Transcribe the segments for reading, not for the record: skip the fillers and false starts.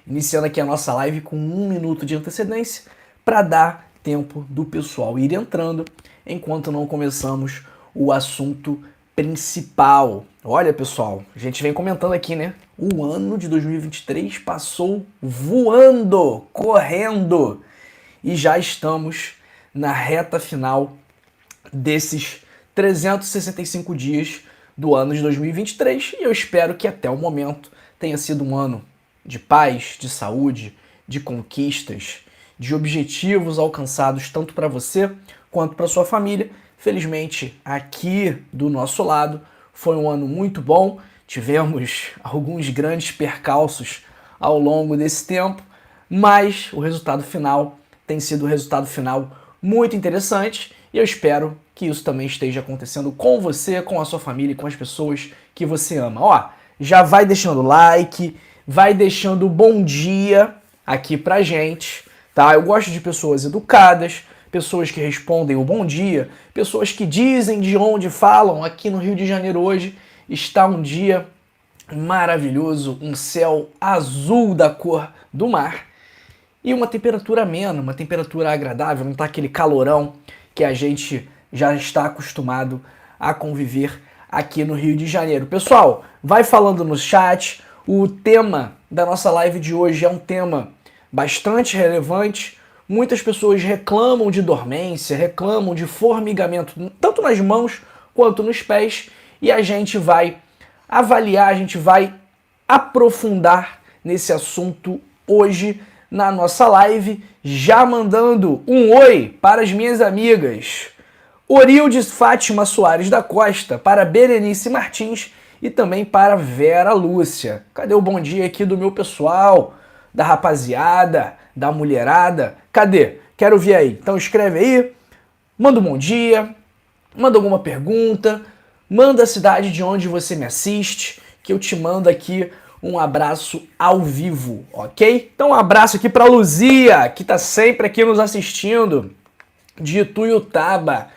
iniciando aqui a nossa live com 1 minuto de antecedência para dar tempo do pessoal ir entrando enquanto não começamos o assunto principal. Olha, pessoal, a gente vem comentando aqui, né? O ano de 2023 passou voando, correndo, e já estamos na reta final desses 365 dias do ano de 2023 e eu espero que até o momento tenha sido um ano de paz, de saúde, de conquistas, de objetivos alcançados tanto para você quanto para sua família. Felizmente, aqui do nosso lado, foi um ano muito bom. Tivemos alguns grandes percalços ao longo desse tempo, mas o resultado final tem sido um resultado final muito interessante e eu espero que isso também esteja acontecendo com você, com a sua família e com as pessoas que você ama. Ó, já vai deixando like, vai deixando bom dia aqui pra gente, tá? Eu gosto de pessoas educadas, pessoas que respondem o bom dia, pessoas que dizem de onde falam. Aqui no Rio de Janeiro hoje está um dia maravilhoso, um céu azul da cor do mar e uma temperatura amena, uma temperatura agradável, não tá aquele calorão que a gente já está acostumado a conviver aqui no Rio de Janeiro. Pessoal, vai falando no chat. O tema da nossa live de hoje é um tema bastante relevante. Muitas pessoas reclamam de dormência, reclamam de formigamento, tanto nas mãos quanto nos pés, e a gente vai avaliar, a gente vai aprofundar nesse assunto hoje na nossa live, já mandando um oi para as minhas amigas Orildes Fátima Soares da Costa, para Berenice Martins e também para Vera Lúcia. Cadê o bom dia aqui do meu pessoal, da rapaziada, da mulherada? Cadê? Quero ver aí. Então escreve aí, manda um bom dia, manda alguma pergunta, manda a cidade de onde você me assiste, que eu te mando aqui um abraço ao vivo, ok? Então um abraço aqui para Luzia, que tá sempre aqui nos assistindo, de Ituiutaba,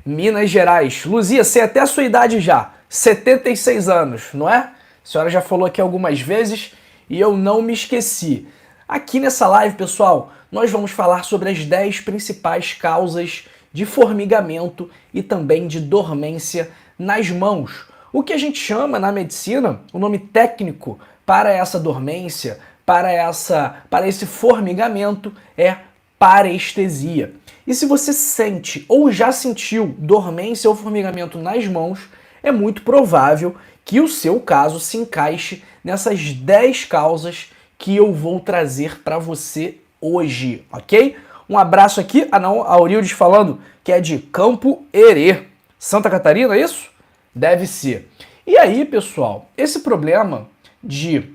Minas Gerais. Luzia, sei até a sua idade já, 76 anos, não é? A senhora já falou aqui algumas vezes e eu não me esqueci. Aqui nessa live, pessoal, nós vamos falar sobre as 10 principais causas de formigamento e também de dormência nas mãos. O que a gente chama na medicina, o nome técnico para essa dormência, para esse formigamento é parestesia. E se você sente ou já sentiu dormência ou formigamento nas mãos, é muito provável que o seu caso se encaixe nessas 10 causas que eu vou trazer para você hoje, ok? Um abraço aqui, a Aurildes falando que é de Campo Herê, Santa Catarina, é isso? Deve ser. E aí, pessoal, esse problema de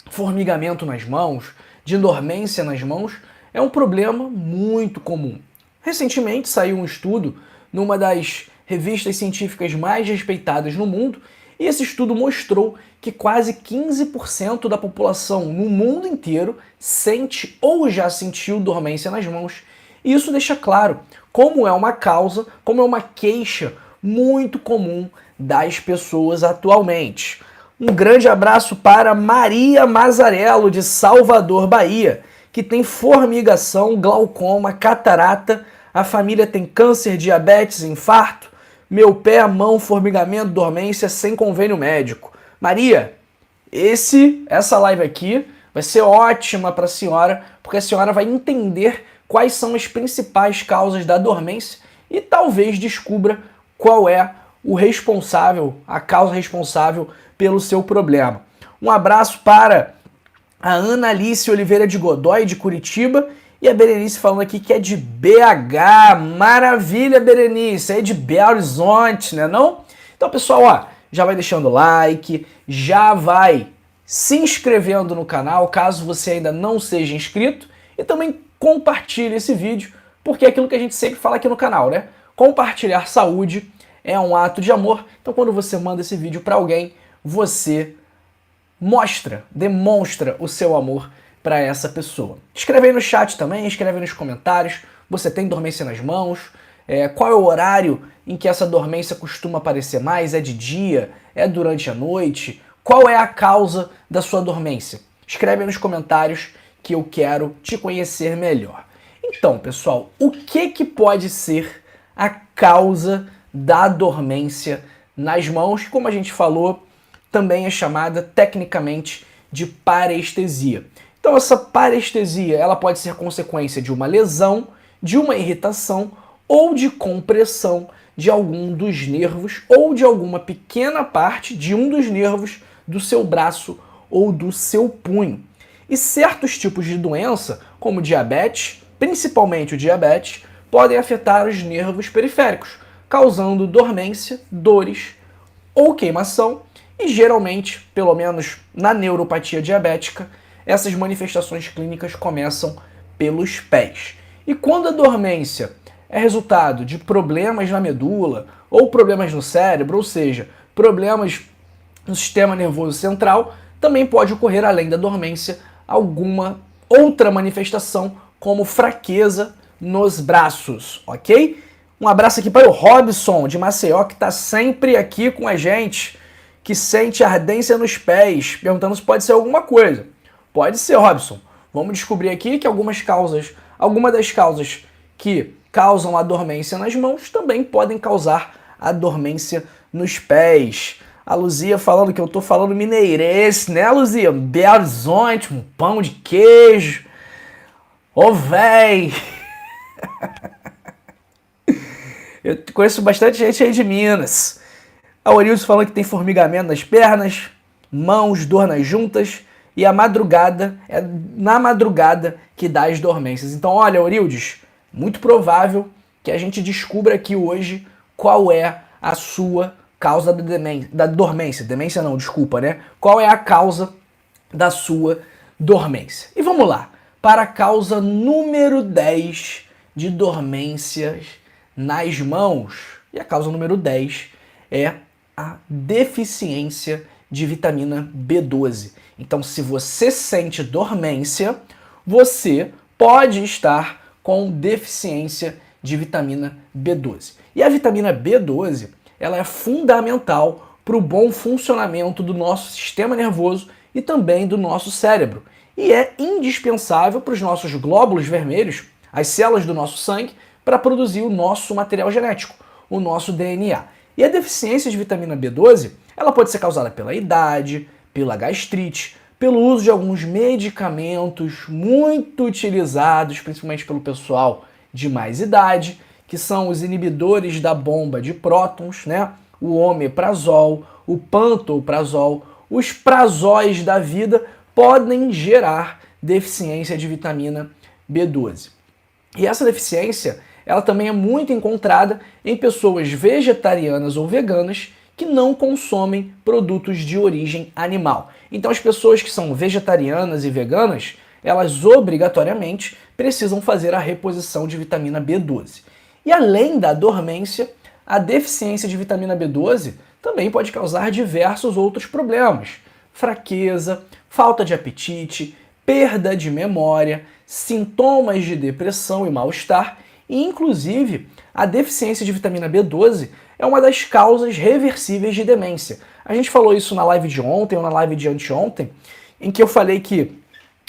formigamento nas mãos, de dormência nas mãos, é um problema muito comum. Recentemente saiu um estudo numa das revistas científicas mais respeitadas no mundo, e esse estudo mostrou que quase 15% da população no mundo inteiro sente ou já sentiu dormência nas mãos. E isso deixa claro como é uma causa, como é uma queixa muito comum das pessoas atualmente. Um grande abraço para Maria Mazarello, de Salvador, Bahia, que tem formigação, glaucoma, catarata, a família tem câncer, diabetes, infarto, meu pé, mão, formigamento, dormência sem convênio médico. Maria, essa live aqui vai ser ótima para a senhora, porque a senhora vai entender quais são as principais causas da dormência e talvez descubra qual é o responsável, a causa responsável pelo seu problema. Um abraço para a Ana Alice Oliveira de Godoy, de Curitiba, e a Berenice falando aqui que é de BH. Maravilha, Berenice, é de Belo Horizonte, né não? Então, pessoal, ó, já vai deixando like, já vai se inscrevendo no canal, caso você ainda não seja inscrito, e também compartilhe esse vídeo, porque é aquilo que a gente sempre fala aqui no canal, né? Compartilhar saúde é um ato de amor, então quando você manda esse vídeo para alguém, você demonstra o seu amor para essa pessoa. Escreve aí no chat também, escreve aí nos comentários, você tem dormência nas mãos, qual é o horário em que essa dormência costuma aparecer mais, é de dia, é durante a noite, qual é a causa da sua dormência? Escreve aí nos comentários que eu quero te conhecer melhor. Então, pessoal, o que pode ser a causa da dormência nas mãos, que, como a gente falou, também é chamada tecnicamente de parestesia. Então, essa parestesia ela pode ser consequência de uma lesão, de uma irritação ou de compressão de algum dos nervos ou de alguma pequena parte de um dos nervos do seu braço ou do seu punho. E certos tipos de doença, como diabetes, principalmente o diabetes, podem afetar os nervos periféricos, causando dormência, dores ou queimação, e geralmente, pelo menos na neuropatia diabética, essas manifestações clínicas começam pelos pés. E quando a dormência é resultado de problemas na medula ou problemas no cérebro, ou seja, problemas no sistema nervoso central, também pode ocorrer, além da dormência, alguma outra manifestação, como fraqueza nos braços, ok? Um abraço aqui para o Robson, de Maceió, que está sempre aqui com a gente, que sente ardência nos pés, perguntando se pode ser alguma coisa. Pode ser, Robson. Vamos descobrir aqui que algumas das causas que causam a dormência nas mãos também podem causar a dormência nos pés. A Luzia falando que eu tô falando mineirense, né, Luzia? Belo Horizonte, um pão de queijo. Ô, véi! Eu conheço bastante gente aí de Minas. A Orilson falando que tem formigamento nas pernas, mãos, dor nas juntas, e a madrugada, é na madrugada que dá as dormências. Então, olha, Orildes, muito provável que a gente descubra aqui hoje qual é a sua causa da dormência. Demência não, desculpa, né? Qual é a causa da sua dormência? E vamos lá, para a causa número 10 de dormências nas mãos. E a causa número 10 é a deficiência de vitamina B12. Então, se você sente dormência, você pode estar com deficiência de vitamina B12. E a vitamina B12, ela é fundamental para o bom funcionamento do nosso sistema nervoso e também do nosso cérebro. E é indispensável para os nossos glóbulos vermelhos, as células do nosso sangue, para produzir o nosso material genético, o nosso DNA. E a deficiência de vitamina B12, ela pode ser causada pela idade, pela gastrite, pelo uso de alguns medicamentos muito utilizados, principalmente pelo pessoal de mais idade, que são os inibidores da bomba de prótons, né? O omeprazol, o pantoprazol, os prazóis da vida podem gerar deficiência de vitamina B12. E essa deficiência, ela também é muito encontrada em pessoas vegetarianas ou veganas que não consomem produtos de origem animal. Então as pessoas que são vegetarianas e veganas, elas obrigatoriamente precisam fazer a reposição de vitamina B12. E além da dormência, a deficiência de vitamina B12 também pode causar diversos outros problemas. Fraqueza, falta de apetite, perda de memória, sintomas de depressão e mal-estar, e inclusive a deficiência de vitamina B12 é uma das causas reversíveis de demência. A gente falou isso na live de ontem ou na live de anteontem, em que eu falei que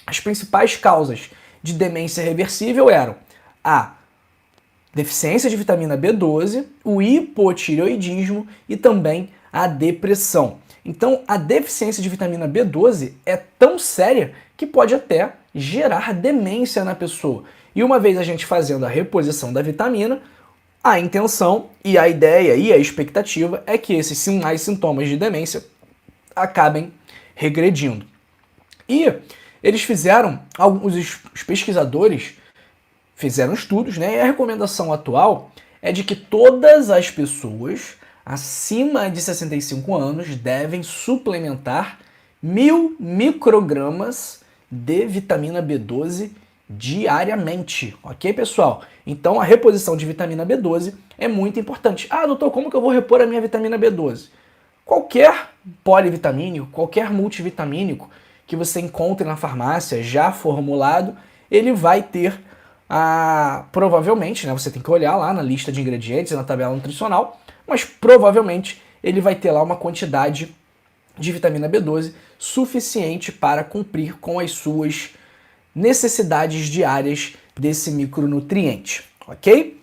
as principais causas de demência reversível eram a deficiência de vitamina B12, o hipotireoidismo e também a depressão. Então, a deficiência de vitamina B12 é tão séria que pode até gerar demência na pessoa. E uma vez a gente fazendo a reposição da vitamina, a intenção e a ideia e a expectativa é que esses sinais e sintomas de demência acabem regredindo. E eles fizeram, os pesquisadores fizeram estudos, né? E a recomendação atual é de que todas as pessoas acima de 65 anos devem suplementar 1.000 microgramas de vitamina B12 diariamente, ok, pessoal? Então a reposição de vitamina B12 é muito importante. Ah, doutor, como que eu vou repor a minha vitamina B12? Qualquer polivitamínico, qualquer multivitamínico que você encontre na farmácia já formulado, ele vai ter provavelmente, né, você tem que olhar lá na lista de ingredientes, na tabela nutricional, mas provavelmente ele vai ter lá uma quantidade de vitamina B12 suficiente para cumprir com as suas necessidades diárias desse micronutriente, ok?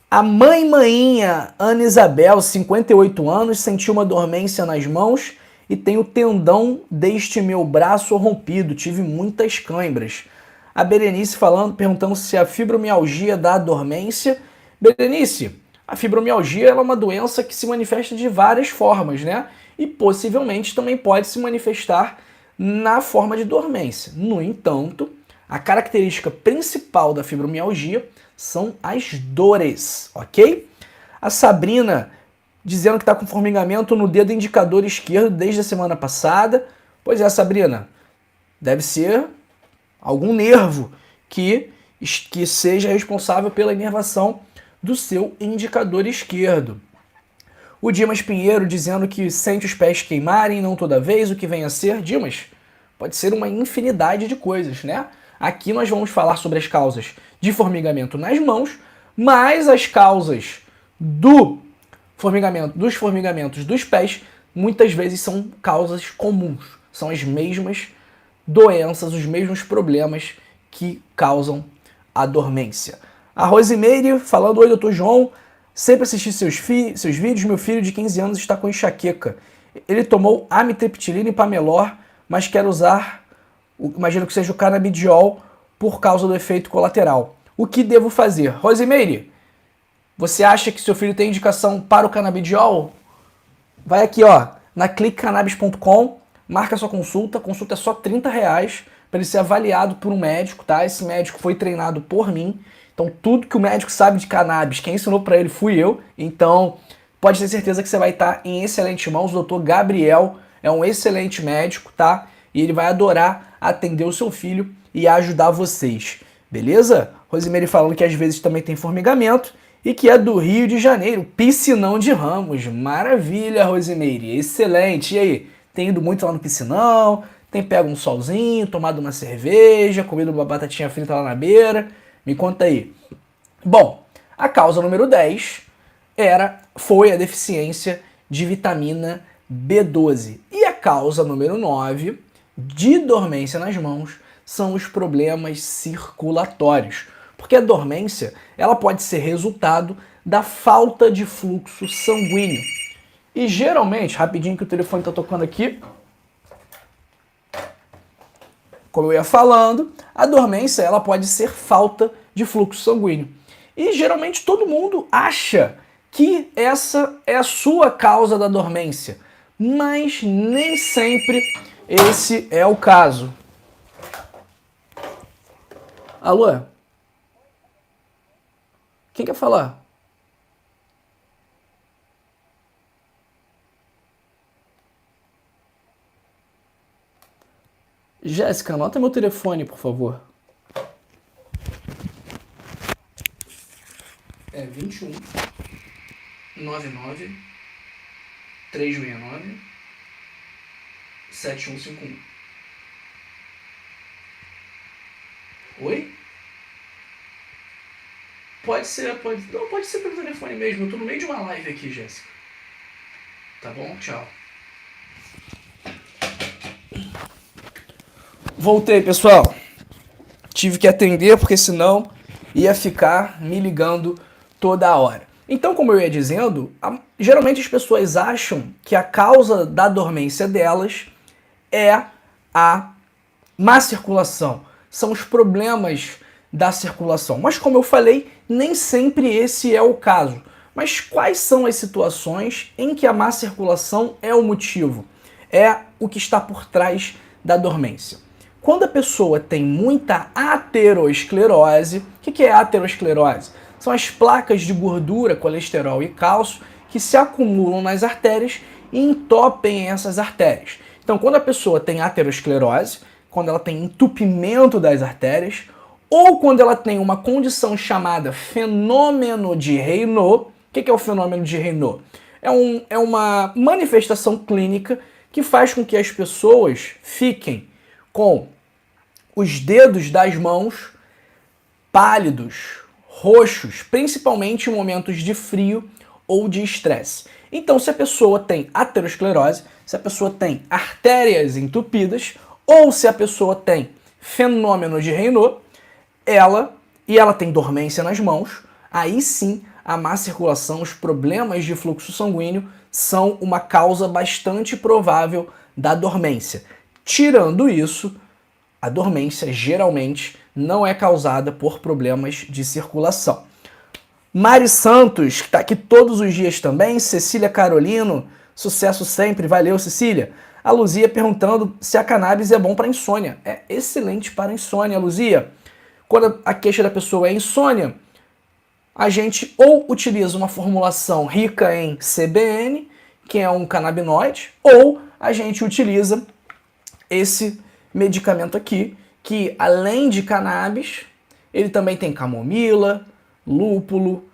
A mãinha Ana Isabel, 58 anos, sentiu uma dormência nas mãos e tem o tendão deste meu braço rompido, tive muitas câimbras. A Berenice perguntando se a fibromialgia dá dormência. Berenice, a fibromialgia é uma doença que se manifesta de várias formas, né? E possivelmente também pode se manifestar na forma de dormência. No entanto, a característica principal da fibromialgia são as dores, ok? A Sabrina dizendo que está com formigamento no dedo indicador esquerdo desde a semana passada. Pois é, Sabrina, deve ser algum nervo que seja responsável pela inervação do seu indicador esquerdo. O Dimas Pinheiro dizendo que sente os pés queimarem, não toda vez, o que vem a ser. Dimas, pode ser uma infinidade de coisas, né? Aqui nós vamos falar sobre as causas de formigamento nas mãos, mas as causas dos formigamentos dos pés muitas vezes são causas comuns, são as mesmas doenças, os mesmos problemas que causam a dormência. A Rosimeire falando: oi, doutor João, sempre assisti seus vídeos, meu filho de 15 anos está com enxaqueca. Ele tomou amitriptilina e Pamelor, mas quer usar, imagino que seja o canabidiol, por causa do efeito colateral. O que devo fazer? Rosimeire, você acha que seu filho tem indicação para o canabidiol? Vai aqui, ó, na clickcannabis.com, marca sua consulta. A consulta é só R$30 para ele ser avaliado por um médico, tá? Esse médico foi treinado por mim. Então, tudo que o médico sabe de cannabis, quem ensinou para ele fui eu. Então, pode ter certeza que você vai estar em excelentes mãos. O Dr. Gabriel é um excelente médico, tá? E ele vai adorar atender o seu filho e ajudar vocês, beleza? Rosimeire falando que às vezes também tem formigamento e que é do Rio de Janeiro, Piscinão de Ramos. Maravilha, Rosimeire, excelente. E aí, tem ido muito lá no piscinão? Tem pego um solzinho, tomado uma cerveja, comido uma batatinha frita lá na beira? Me conta aí. Bom, a causa número 10 foi a deficiência de vitamina B12. E a causa número 9 de dormência nas mãos são os problemas circulatórios. Porque a dormência ela pode ser resultado da falta de fluxo sanguíneo. E geralmente, rapidinho que o telefone está tocando aqui, como eu ia falando, a dormência ela pode ser falta de fluxo sanguíneo. E geralmente todo mundo acha que essa é a sua causa da dormência, mas nem sempre esse é o caso. Alô? Quem quer falar? Jéssica, anota meu telefone, por favor. É 21 99 369 7151. Oi? Pode ser pelo telefone mesmo. Eu tô no meio de uma live aqui, Jéssica. Tá bom? Tchau. Voltei, pessoal. Tive que atender porque senão ia ficar me ligando toda hora. Então, como eu ia dizendo, geralmente as pessoas acham que a causa da dormência delas é a má circulação. São os problemas da circulação. Mas como eu falei, nem sempre esse é o caso. Mas quais são as situações em que a má circulação é o motivo? É o que está por trás da dormência. Quando a pessoa tem muita aterosclerose, o que é aterosclerose? São as placas de gordura, colesterol e cálcio que se acumulam nas artérias e entopem essas artérias. Então, quando a pessoa tem aterosclerose, quando ela tem entupimento das artérias, ou quando ela tem uma condição chamada fenômeno de Raynaud. O que é o fenômeno de Raynaud? É uma manifestação clínica que faz com que as pessoas fiquem com os dedos das mãos pálidos, roxos, principalmente em momentos de frio ou de estresse. Então, se a pessoa tem aterosclerose, se a pessoa tem artérias entupidas, ou se a pessoa tem fenômeno de Raynaud, ela tem dormência nas mãos, aí sim a má circulação, os problemas de fluxo sanguíneo são uma causa bastante provável da dormência. Tirando isso, a dormência geralmente não é causada por problemas de circulação. Mari Santos, que está aqui todos os dias também. Cecília Carolino, sucesso sempre, valeu Cecília. A Luzia perguntando se a cannabis é bom para insônia. É excelente para insônia, Luzia. Quando a queixa da pessoa é insônia, a gente ou utiliza uma formulação rica em CBN, que é um canabinoide, ou a gente utiliza esse medicamento aqui, que além de cannabis, ele também tem camomila, lúpulo,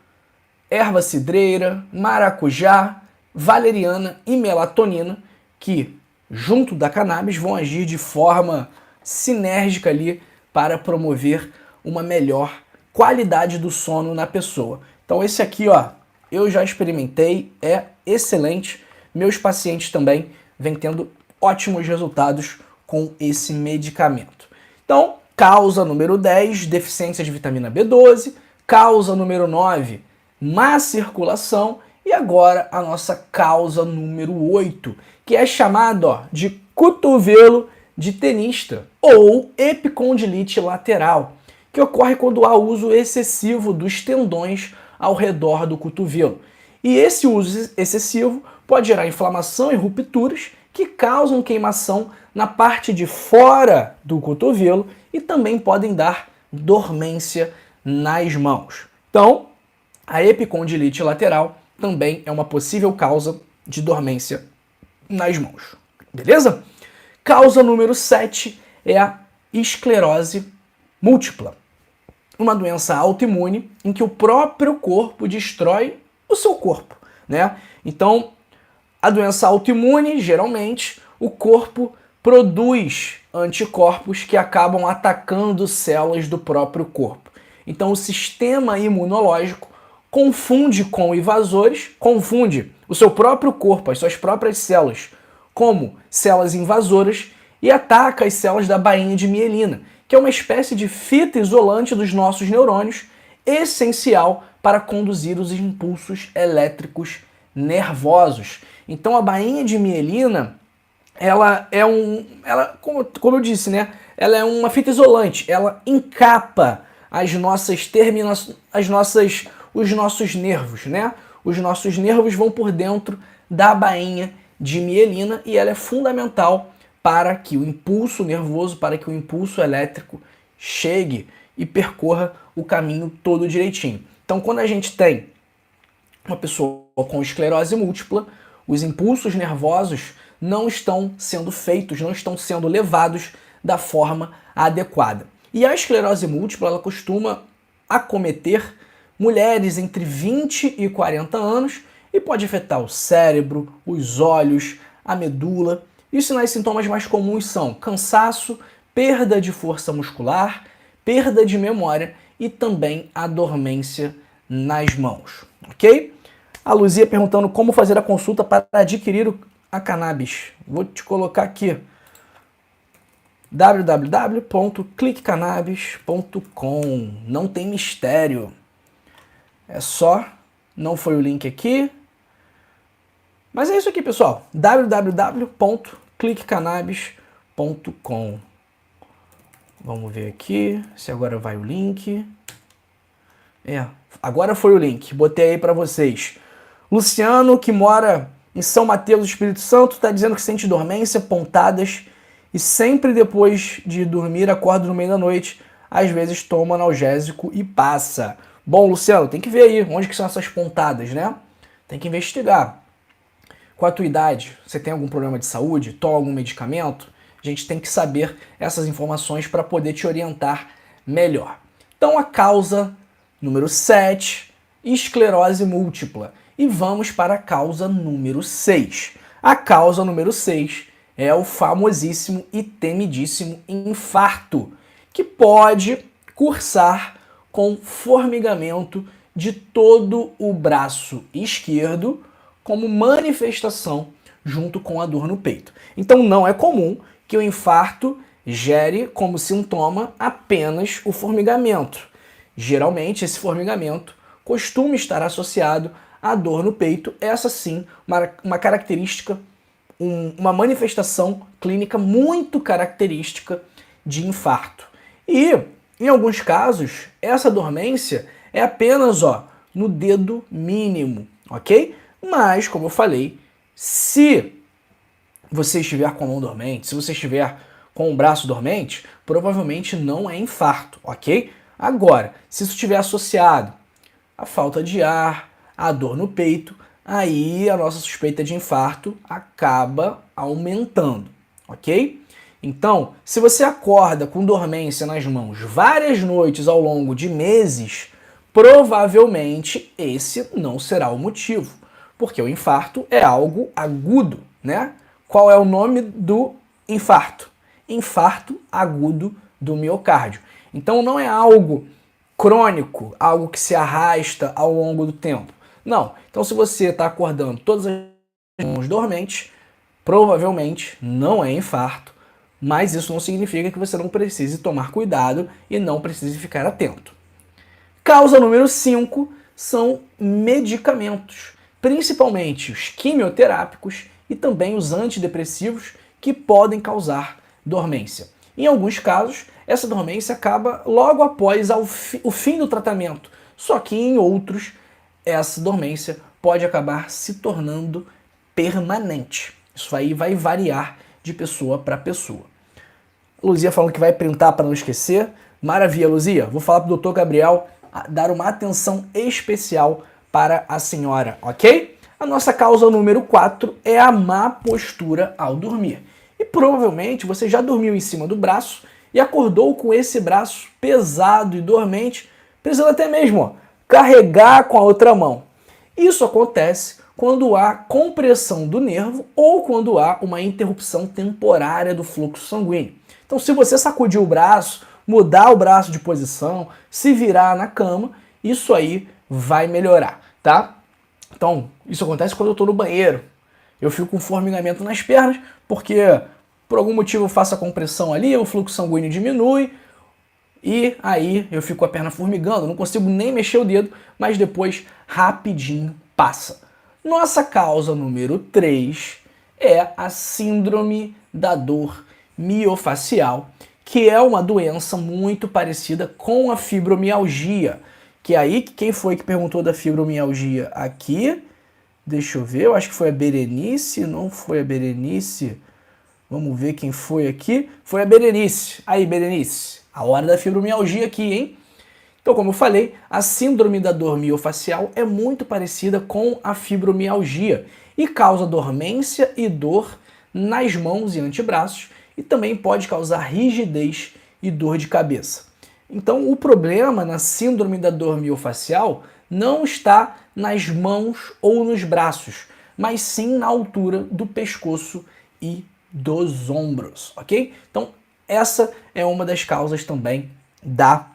erva cidreira, maracujá, valeriana e melatonina, que junto da cannabis vão agir de forma sinérgica ali para promover uma melhor qualidade do sono na pessoa. Então esse aqui, ó, eu já experimentei, é excelente. Meus pacientes também vêm tendo ótimos resultados com esse medicamento. Então, causa número 10, deficiência de vitamina B12. Causa número 9, má circulação. E agora a nossa causa número 8, que é chamada, ó, de cotovelo de tenista ou epicondilite lateral, que ocorre quando há uso excessivo dos tendões ao redor do cotovelo. E esse uso excessivo pode gerar inflamação e rupturas que causam queimação na parte de fora do cotovelo e também podem dar dormência nas mãos. Então, a epicondilite lateral também é uma possível causa de dormência nas mãos. Beleza? Causa número 7 é a esclerose múltipla, uma doença autoimune em que o próprio corpo destrói o seu corpo, né? Então, a doença autoimune, geralmente, o corpo produz anticorpos que acabam atacando células do próprio corpo. Então, o sistema imunológico confunde com invasores, confunde o seu próprio corpo, as suas próprias células, como células invasoras e ataca as células da bainha de mielina, que é uma espécie de fita isolante dos nossos neurônios, essencial para conduzir os impulsos elétricos nervosos. Então a bainha de mielina, como eu disse, né? Ela é uma fita isolante, ela encapa os nossos nervos, né? Os nossos nervos vão por dentro da bainha de mielina e ela é fundamental para que o impulso nervoso, para que o impulso elétrico chegue e percorra o caminho todo direitinho. Então, quando a gente tem uma pessoa com esclerose múltipla, os impulsos nervosos não estão sendo feitos, não estão sendo levados da forma adequada. E a esclerose múltipla, ela costuma acometer mulheres entre 20 e 40 anos e pode afetar o cérebro, os olhos, a medula. E os sintomas mais comuns são cansaço, perda de força muscular, perda de memória e também a dormência nas mãos, ok? A Luzia perguntando como fazer a consulta para adquirir a cannabis. Vou te colocar aqui www.cliquecannabis.com. Não tem mistério. É só, não foi o link aqui. Mas é isso aqui, pessoal. www.cliquecannabis.com. Vamos ver aqui se agora vai o link. Agora foi o link. Botei aí para vocês. Luciano, que mora em São Mateus do Espírito Santo, está dizendo que sente dormência, pontadas e sempre depois de dormir acorda no meio da noite. Às vezes toma analgésico e passa. Bom, Luciano, tem que ver aí onde que são essas pontadas, né? Tem que investigar. Com a tua idade, você tem algum problema de saúde? Toma algum medicamento? A gente tem que saber essas informações para poder te orientar melhor. Então, a causa número 7, esclerose múltipla. E vamos para a causa número 6. A causa número 6 é o famosíssimo e temidíssimo infarto, que pode cursar com formigamento de todo o braço esquerdo como manifestação junto com a dor no peito. Então não é comum que o infarto gere como sintoma apenas o formigamento. Geralmente esse formigamento costuma estar associado à dor no peito, essa sim, uma característica, uma manifestação clínica muito característica de infarto. E, em alguns casos, essa dormência é apenas no dedo mínimo, ok? Mas, como eu falei, se você estiver com a mão dormente, se você estiver com o braço dormente, provavelmente não é infarto, ok? Agora, se isso estiver associado à falta de ar, à dor no peito, aí a nossa suspeita de infarto acaba aumentando, ok? Então, se você acorda com dormência nas mãos várias noites ao longo de meses, provavelmente esse não será o motivo, porque o infarto é algo agudo, né? Qual é o nome do infarto? Infarto agudo do miocárdio. Então não é algo crônico, algo que se arrasta ao longo do tempo. Não. Então se você está acordando todas as mãos dormentes, provavelmente não é infarto, mas isso não significa que você não precise tomar cuidado e não precise ficar atento. Causa número 5 são medicamentos, principalmente os quimioterápicos e também os antidepressivos que podem causar dormência. Em alguns casos, essa dormência acaba logo após o fim do tratamento, só que em outros, essa dormência pode acabar se tornando permanente. Isso aí vai variar de pessoa para pessoa. Luzia falando que vai printar para não esquecer. Maravilha, Luzia. Vou falar para o Dr. Gabriel dar uma atenção especial para a senhora, ok? A nossa causa número 4 é a má postura ao dormir. E provavelmente você já dormiu em cima do braço e acordou com esse braço pesado e dormente, precisando até mesmo carregar com a outra mão. Isso acontece quando há compressão do nervo ou quando há uma interrupção temporária do fluxo sanguíneo. Então, se você sacudir o braço, mudar o braço de posição, se virar na cama, isso aí vai melhorar, tá? Então, isso acontece quando eu estou no banheiro. Eu fico com formigamento nas pernas, porque por algum motivo eu faço a compressão ali, o fluxo sanguíneo diminui, e aí eu fico com a perna formigando, não consigo nem mexer o dedo, mas depois rapidinho passa. Nossa causa número 3 é a síndrome da dor miofacial, que é uma doença muito parecida com a fibromialgia. Que aí, quem foi que perguntou da fibromialgia aqui? Deixa eu ver, eu acho que foi a Berenice, não foi a Berenice. Vamos ver quem foi aqui. Foi a Berenice. Aí, Berenice, a hora da fibromialgia aqui, hein? Então, como eu falei, a síndrome da dor miofacial é muito parecida com a fibromialgia e causa dormência e dor nas mãos e antebraços e também pode causar rigidez e dor de cabeça. Então, o problema na síndrome da dor miofacial não está nas mãos ou nos braços, mas sim na altura do pescoço e dos ombros, ok? Então, essa é uma das causas também da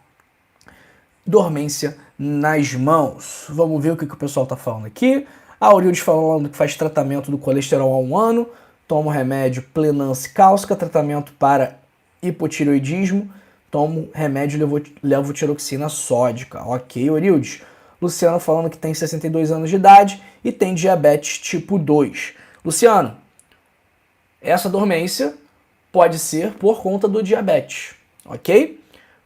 dormência nas mãos. Vamos ver o que o pessoal está falando aqui. A Aurildes falando que faz tratamento do colesterol há 1 ano, toma o remédio Plenance Cálcica, tratamento para hipotireoidismo, tomo remédio levotiroxina sódica. Ok, Aurildes. Luciano falando que tem 62 anos de idade e tem diabetes tipo 2. Luciano, essa dormência pode ser por conta do diabetes, ok?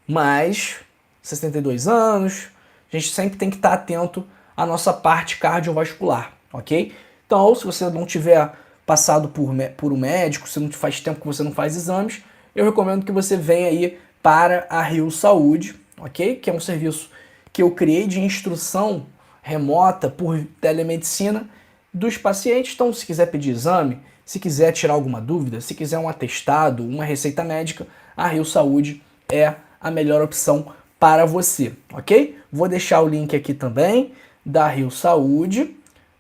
Mas 62 anos, a gente sempre tem que estar atento à nossa parte cardiovascular, ok? Então, se você não tiver passado por um médico, se não faz tempo que você não faz exames, eu recomendo que você venha aí para a Rio Saúde, ok? Que é um serviço que eu criei de instrução remota por telemedicina dos pacientes. Então, se quiser pedir exame, se quiser tirar alguma dúvida, se quiser um atestado, uma receita médica, a Rio Saúde é a melhor opção para você, ok? Vou deixar o link aqui também da Rio Saúde.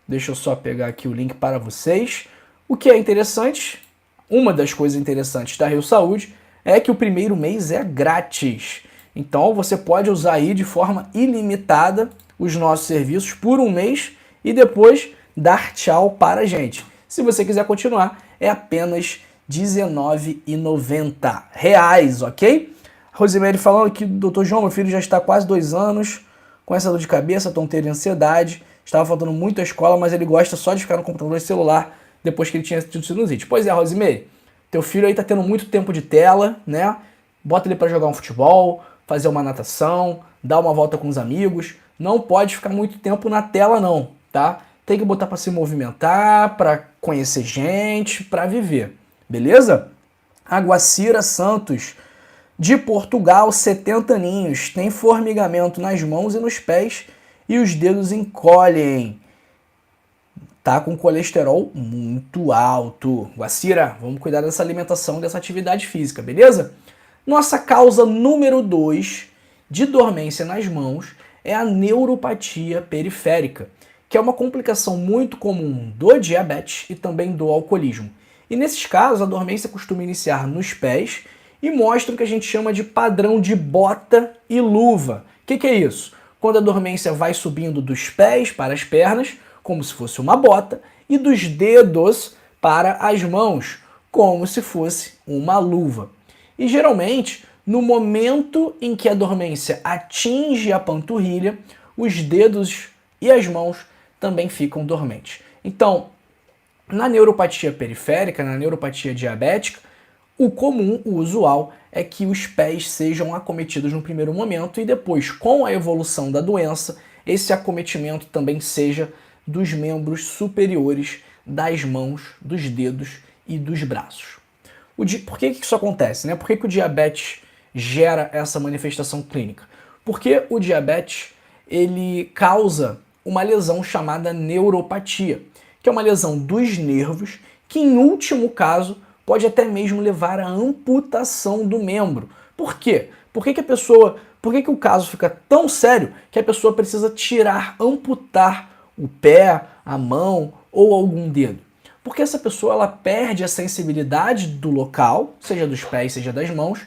Deixa eu só pegar aqui o link para vocês. O que é interessante, uma das coisas interessantes da Rio Saúde é que o primeiro mês é grátis. Então você pode usar aí de forma ilimitada os nossos serviços por um mês e depois dar tchau para a gente. Se você quiser continuar, é apenas R$19,90, ok? Rosemary falando que, doutor João, meu filho já está há quase 2 anos com essa dor de cabeça, tonteira e ansiedade. Estava faltando muito à escola, mas ele gosta só de ficar no computador e celular depois que ele tinha tido sinusite. Pois é, Rosemary, teu filho aí tá tendo muito tempo de tela, né? Bota ele para jogar um futebol, fazer uma natação, dar uma volta com os amigos. Não pode ficar muito tempo na tela não, tá? Tem que botar para se movimentar, para conhecer gente, para viver. Beleza? Aguacira Santos, de Portugal, 70 aninhos, tem formigamento nas mãos e nos pés e os dedos encolhem. Tá com colesterol muito alto. Guacira, vamos cuidar dessa alimentação, dessa atividade física, beleza? Nossa causa número 2 de dormência nas mãos é a neuropatia periférica, que é uma complicação muito comum do diabetes e também do alcoolismo. E nesses casos, a dormência costuma iniciar nos pés e mostra o que a gente chama de padrão de bota e luva. O que é isso? Quando a dormência vai subindo dos pés para as pernas, como se fosse uma bota, e dos dedos para as mãos, como se fosse uma luva. E geralmente, no momento em que a dormência atinge a panturrilha, os dedos e as mãos também ficam dormentes. Então, na neuropatia periférica, na neuropatia diabética, o comum, o usual, é que os pés sejam acometidos no primeiro momento e depois, com a evolução da doença, esse acometimento também seja dos membros superiores das mãos, dos dedos e dos braços. Por que isso acontece, né? Por que o diabetes gera essa manifestação clínica? Porque o diabetes ele causa uma lesão chamada neuropatia, que é uma lesão dos nervos que, em último caso, pode até mesmo levar à amputação do membro. Por quê? Por que o caso fica tão sério que a pessoa precisa amputar o pé, a mão ou algum dedo? Porque essa pessoa ela perde a sensibilidade do local, seja dos pés, seja das mãos,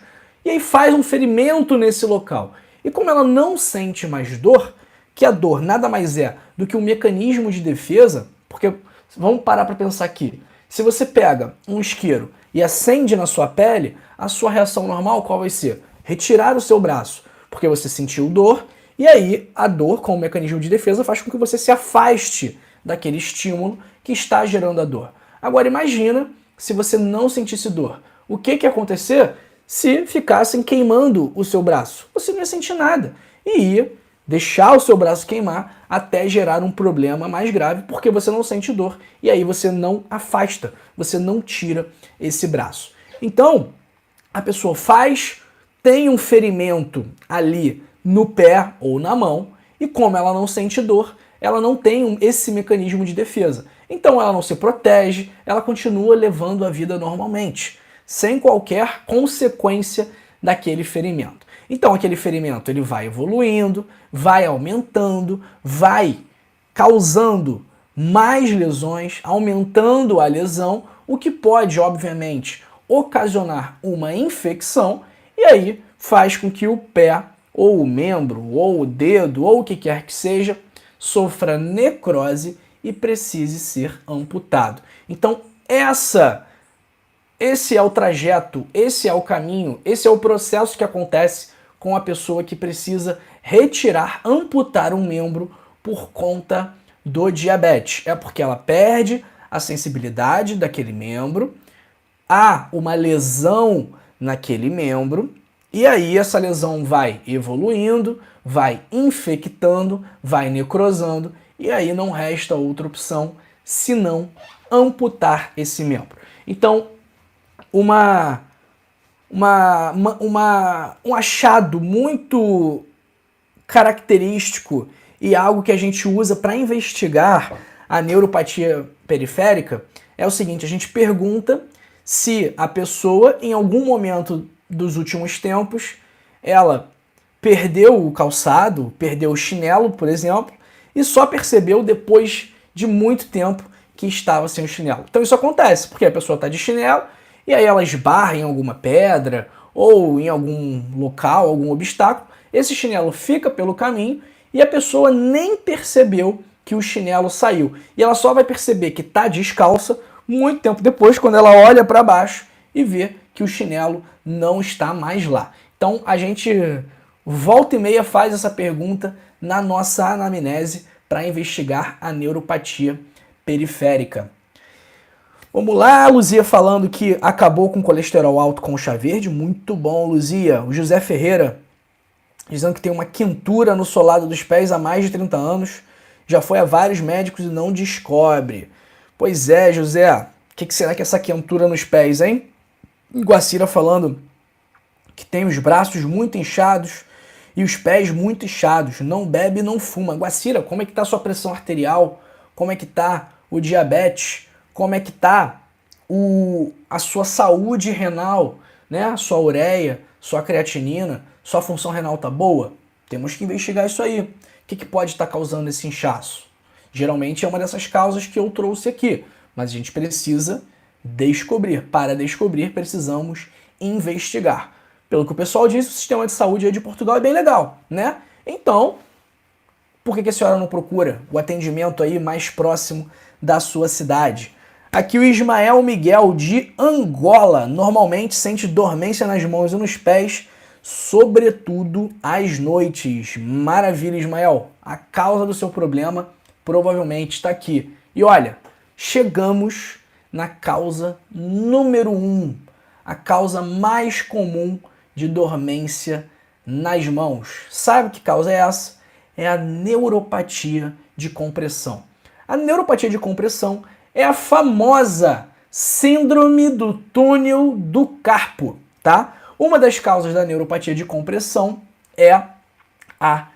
e aí faz um ferimento nesse local. E como ela não sente mais dor, que a dor nada mais é do que um mecanismo de defesa, porque vamos parar para pensar aqui. Se você pega um isqueiro e acende na sua pele, a sua reação normal qual vai ser? Retirar o seu braço, porque você sentiu dor, e aí a dor, como mecanismo de defesa, faz com que você se afaste daquele estímulo que está gerando a dor. Agora imagina se você não sentisse dor. O que ia acontecer se ficassem queimando o seu braço? Você não ia sentir nada e ia deixar o seu braço queimar até gerar um problema mais grave, porque você não sente dor e aí você não afasta, você não tira esse braço. Então, a pessoa tem um ferimento ali no pé ou na mão e como ela não sente dor, ela não tem esse mecanismo de defesa. Então ela não se protege, ela continua levando a vida normalmente, sem qualquer consequência daquele ferimento. Então aquele ferimento ele vai evoluindo, vai aumentando, vai causando mais lesões, aumentando a lesão, o que pode, obviamente, ocasionar uma infecção e aí faz com que o pé, ou o membro, ou o dedo, ou o que quer que seja, sofra necrose e precise ser amputado. Então esse é o trajeto, esse é o caminho, esse é o processo que acontece com a pessoa que precisa amputar um membro por conta do diabetes. É porque ela perde a sensibilidade daquele membro, há uma lesão naquele membro, e aí essa lesão vai evoluindo, vai infectando, vai necrosando, e aí não resta outra opção senão amputar esse membro. Então, um achado muito característico e algo que a gente usa para investigar a neuropatia periférica é o seguinte: a gente pergunta se a pessoa, em algum momento dos últimos tempos, ela perdeu o calçado, perdeu o chinelo, por exemplo, e só percebeu depois de muito tempo que estava sem o chinelo. Então isso acontece, porque a pessoa está de chinelo e aí ela esbarra em alguma pedra ou em algum local, algum obstáculo, esse chinelo fica pelo caminho e a pessoa nem percebeu que o chinelo saiu. E ela só vai perceber que está descalça muito tempo depois, quando ela olha para baixo e vê que o chinelo não está mais lá. Então a gente volta e meia faz essa pergunta na nossa anamnese para investigar a neuropatia periférica. Vamos lá, Luzia falando que acabou com colesterol alto com chá verde. Muito bom, Luzia. O José Ferreira dizendo que tem uma quentura no solado dos pés há mais de 30 anos. Já foi a vários médicos e não descobre. Pois é, José. O que será que é essa quentura nos pés, hein? Guacira falando que tem os braços muito inchados e os pés muito inchados. Não bebe, não fuma. Guacira, como é que tá a sua pressão arterial? Como é que tá o diabetes? Como é que tá a sua saúde renal, né? Sua ureia, sua creatinina, sua função renal tá boa? Temos que investigar isso aí. O que pode estar causando esse inchaço? Geralmente é uma dessas causas que eu trouxe aqui, mas a gente precisa descobrir. Para descobrir, precisamos investigar. Pelo que o pessoal disse, o sistema de saúde aí de Portugal é bem legal, né? Então, por que a senhora não procura o atendimento aí mais próximo da sua cidade? Aqui o Ismael Miguel, de Angola, normalmente sente dormência nas mãos e nos pés, sobretudo às noites. Maravilha, Ismael. A causa do seu problema provavelmente está aqui. E olha, chegamos na causa número 1, a causa mais comum de dormência nas mãos. Sabe que causa é essa? É a neuropatia de compressão. A neuropatia de compressão é a famosa síndrome do túnel do carpo, tá? Uma das causas da neuropatia de compressão é a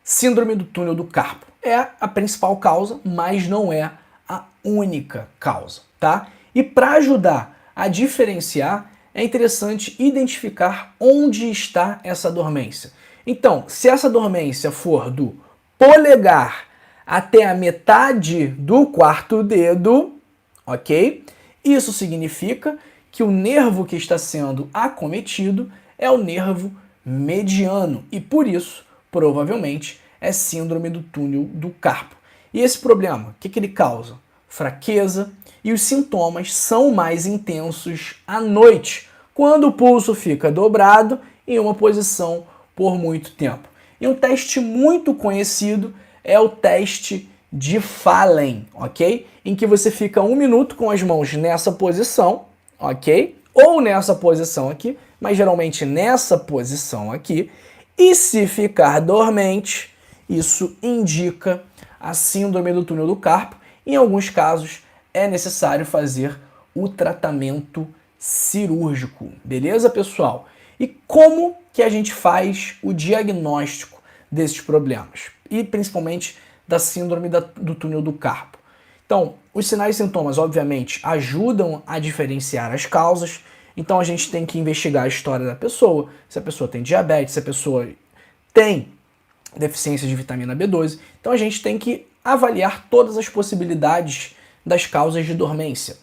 síndrome do túnel do carpo. É a principal causa, mas não é a única causa, tá? E para ajudar a diferenciar, é interessante identificar onde está essa dormência. Então, se essa dormência for do polegar até a metade do quarto dedo, ok? Isso significa que o nervo que está sendo acometido é o nervo mediano e, por isso, provavelmente, é síndrome do túnel do carpo. E esse problema, o que ele causa? Fraqueza, e os sintomas são mais intensos à noite, quando o pulso fica dobrado em uma posição por muito tempo. E um teste muito conhecido é o teste de Fallen, ok? Em que você fica 1 minuto com as mãos nessa posição, ok? Ou nessa posição aqui, mas geralmente nessa posição aqui. E se ficar dormente, isso indica a síndrome do túnel do carpo. Em alguns casos, é necessário fazer o tratamento cirúrgico. Beleza, pessoal? E como que a gente faz o diagnóstico desses problemas? E principalmente da síndrome do túnel do carpo. Então, os sinais e sintomas, obviamente, ajudam a diferenciar as causas. Então, a gente tem que investigar a história da pessoa, se a pessoa tem diabetes, se a pessoa tem deficiência de vitamina B12. Então, a gente tem que avaliar todas as possibilidades das causas de dormência.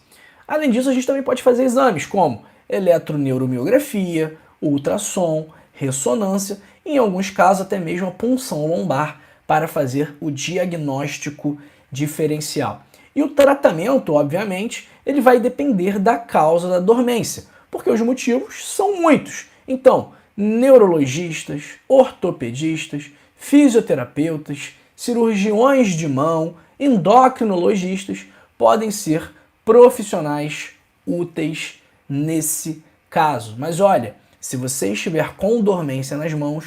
Além disso, a gente também pode fazer exames como eletroneuromiografia, ultrassom, ressonância e, em alguns casos, até mesmo a punção lombar para fazer o diagnóstico diferencial. E o tratamento, obviamente, ele vai depender da causa da dormência, porque os motivos são muitos. Então, neurologistas, ortopedistas, fisioterapeutas, cirurgiões de mão, endocrinologistas podem ser profissionais úteis nesse caso. Mas olha, se você estiver com dormência nas mãos,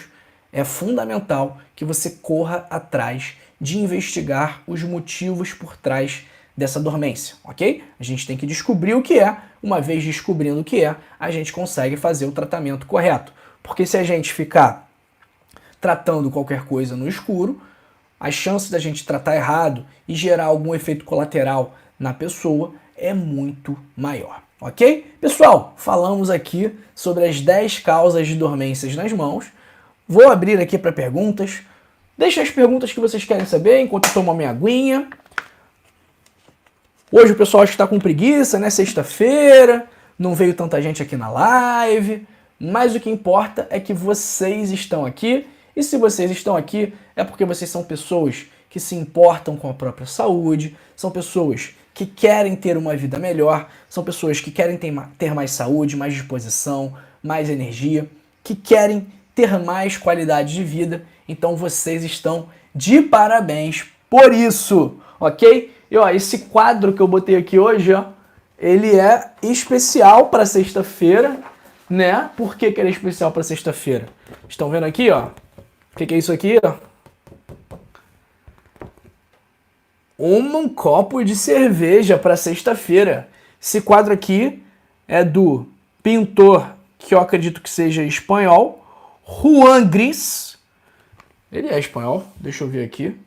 é fundamental que você corra atrás de investigar os motivos por trás dessa dormência, ok? A gente tem que descobrir o que é. Uma vez descobrindo o que é, a gente consegue fazer o tratamento correto. Porque se a gente ficar tratando qualquer coisa no escuro, a chance da gente tratar errado e gerar algum efeito colateral na pessoa é muito maior, ok? Pessoal, falamos aqui sobre as 10 causas de dormências nas mãos. Vou abrir aqui para perguntas. Deixa as perguntas que vocês querem saber enquanto eu tomo a minha aguinha. Hoje o pessoal acho que está com preguiça, né? Sexta-feira, não veio tanta gente aqui na live. Mas o que importa é que vocês estão aqui, e se vocês estão aqui é porque vocês são pessoas que se importam com a própria saúde, são pessoas que querem ter uma vida melhor, são pessoas que querem ter mais saúde, mais disposição, mais energia, que querem ter mais qualidade de vida. Então vocês estão de parabéns por isso, ok? E ó, esse quadro que eu botei aqui hoje, ó, ele é especial para sexta-feira, né? Por que ele é especial para sexta-feira? Estão vendo aqui, ó? O que é isso aqui, ó? Um copo de cerveja para sexta-feira. Esse quadro aqui é do pintor, que eu acredito que seja espanhol, Juan Gris. Ele é espanhol, deixa eu ver aqui.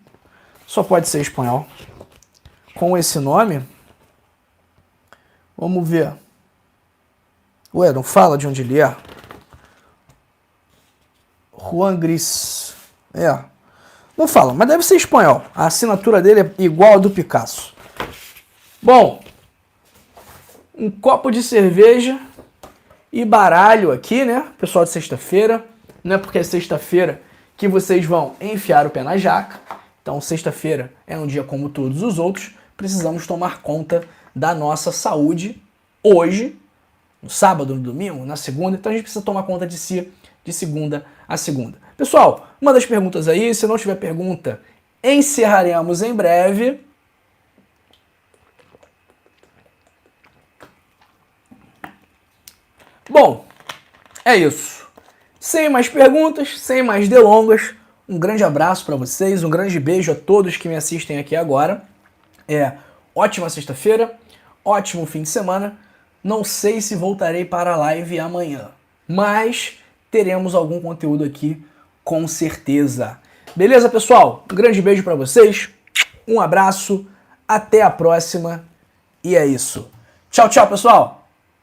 Só pode ser espanhol. Com esse nome. Vamos ver. Ué, não fala de onde ele é? Juan Gris. É. Não fala, mas deve ser espanhol. A assinatura dele é igual a do Picasso. Bom, um copo de cerveja e baralho aqui, né? Pessoal de sexta-feira. Não é porque é sexta-feira que vocês vão enfiar o pé na jaca. Então, sexta-feira é um dia como todos os outros. Precisamos tomar conta da nossa saúde hoje, no sábado, no domingo, na segunda. Então, a gente precisa tomar conta de si de segunda a segunda. Pessoal, manda as perguntas aí. Se não tiver pergunta, encerraremos em breve. Bom, é isso. Sem mais perguntas, sem mais delongas, um grande abraço para vocês, um grande beijo a todos que me assistem aqui agora. Ótima sexta-feira, ótimo fim de semana. Não sei se voltarei para a live amanhã, mas teremos algum conteúdo aqui com certeza. Beleza, pessoal? Um grande beijo para vocês, um abraço, até a próxima e é isso. Tchau, tchau, pessoal!